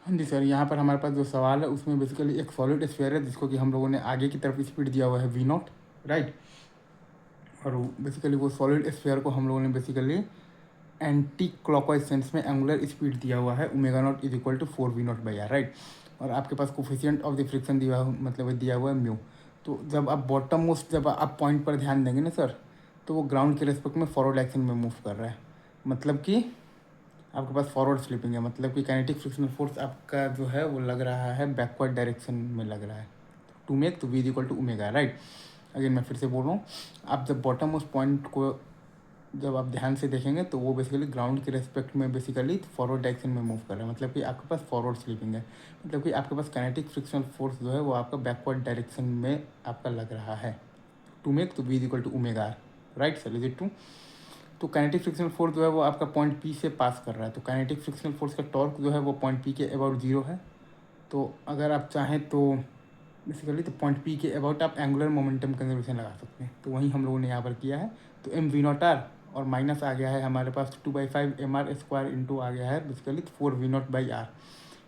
हाँ जी सर, यहाँ पर हमारे पास जो सवाल है उसमें बेसिकली एक सॉलिड स्फीयर है जिसको कि हम लोगों ने आगे की तरफ स्पीड दिया हुआ है वी नॉट, राइट। और बेसिकली वो सॉलिड स्फीयर को हम लोगों ने बेसिकली एंटी क्लॉकवाइज सेंस में एंगुलर स्पीड दिया हुआ है omega naught is equal to 4 V naught by R, right. और आपके पास कोफिशिएंट ऑफ द फ्रिक्शन दिया हुआ मतलब दिया हुआ है म्यू। तो जब आप बॉटम मोस्ट जब आप पॉइंट पर ध्यान देंगे ना सर, तो वो ग्राउंड के रेस्पेक्ट में फॉरवर्ड एक्शन में मूव कर रहा है, मतलब कि आपके पास फॉरवर्ड स्लिपिंग है, मतलब कि काइनेटिक फ्रिक्शनल फोर्स आपका जो है वो लग रहा है बैकवर्ड डायरेक्शन में लग रहा है टू मेक तो V is equal to omega, right. Again मैं फिर से बोल रहा हूँ, आप जब बॉटम मोस्ट पॉइंट को जब आप ध्यान से देखेंगे तो वो बेसिकली ग्राउंड के रेस्पेक्ट में बेसिकली फॉरवर्ड डायरेक्शन में मूव कर रहा है, मतलब कि आपके पास फॉरवर्ड स्लिपिंग है, मतलब कि आपके पास काइनेटिक फ्रिक्शनल फोर्स जो है वो आपका बैकवर्ड डायरेक्शन में आपका लग रहा है टू मेक तो V is equal to omega, right sir, is it true. तो काइनेटिक फ्रिक्शनल फोर्स जो है वो आपका पॉइंट पी से पास कर रहा है, तो काइनेटिक फ्रिक्शनल फोर्स का टॉर्क जो है वो पॉइंट पी के अबाउट जीरो है। तो अगर आप चाहें तो बेसिकली तो पॉइंट पी के अबाउट आप एंगुलर मोमेंटम कंजर्वेशन लगा सकते हैं, तो वही हम लोगों ने यहाँ पर किया है। तो एम वी नॉट आर और माइनस आ गया है हमारे पास 2/5 एम आर स्क्वायर इंटू आ गया है basically 4 V naught by R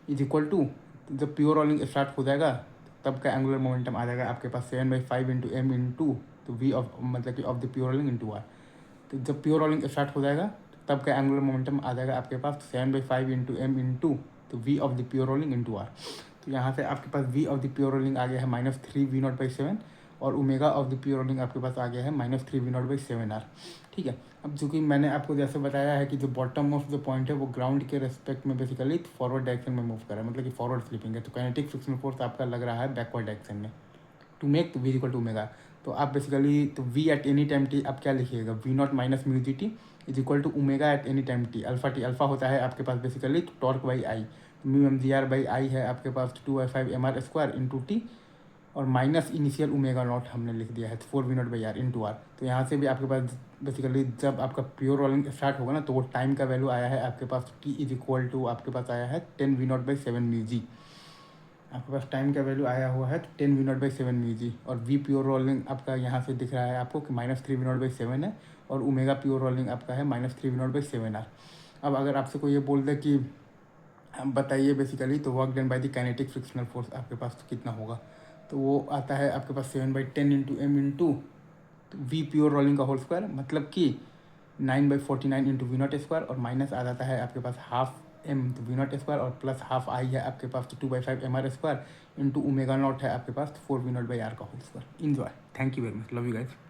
is equal to, जब प्योर रोलिंग स्टार्ट हो जाएगा तब का एंगुलर मोमेंटम आ जाएगा आपके पास 7/5 इंटू एम इंटू तो वी ऑफ मतलब कि of the pure rolling into R. तो जब प्योर रोलिंग स्टार्ट हो जाएगा तब का एंगुलर मोमेंटम आ जाएगा आपके पास 7/5 इंटू एम इंटू तो V of the pure rolling into R. तो यहाँ से आपके पास V of the pure rolling आ गया है -3 वी नॉट बाई 7 और omega of the pure rolling आपके पास आ गया है -3 वी नॉट बाई 7 आर, ठीक है। अब चूँकि मैंने आपको जैसे बताया है कि जो बॉटम ऑफ जो पॉइंट है वो ग्राउंड के रेस्पेक्ट में बेसिकली फॉरवर्ड डायरेक्शन में मूव कर रहा है, मतलब कि फॉरवर्ड स्लिपिंग है, तो काइनेटिक फ्रिक्शनल फोर्स आपका लग रहा है बैकवर्ड डायरेक्शन में टू मेक तो वी इक्वल टू ओमेगा। तो आप बेसिकली तो V at any time T आप क्या लिखिएगा, V naught minus mu G T is equal to omega at any time T alpha होता है आपके पास basically torque by I, mu M G R by I है आपके पास 2/5 M R square into T और माइनस इनिशियल ओमेगा नॉट हमने लिख दिया है 4 V naught by R into R. तो यहाँ से भी आपके पास बेसिकली जब आपका प्योर रोलिंग स्टार्ट होगा ना तो वो टाइम का वैल्यू आया है आपके पास टी इज इक्वल टू आपके पास आया है 10 we naught by 7 mu G. आपके पास टाइम का वैल्यू आया हुआ है 10 we naught by 7 mu G और वी प्योर रोलिंग आपका यहाँ से दिख रहा है आपको कि -3 वी नॉट बाई 7 है और ओमेगा प्योर रोलिंग आपका है -3 वी नॉट बाई 7 आर। अब अगर आपसे कोई ये बोल दे कि बताइए बेसिकली तो work done by the kinetic frictional force आपके पास तो कितना होगा, तो वो आता है आपके पास 7/10 into M into V pure rolling का होल स्क्वायर, मतलब कि 9/49 इंटू वी नॉट स्क्वायर और माइनस आ जाता है आपके पास हाफ एम तो वी नॉट स्क्वायर और प्लस हाफ आई है आपके पास तो 2/5 M R square into omega naught है आपके पास 4 वी नॉट बाई आर का whole square. Enjoy, thank you very much, love you guys.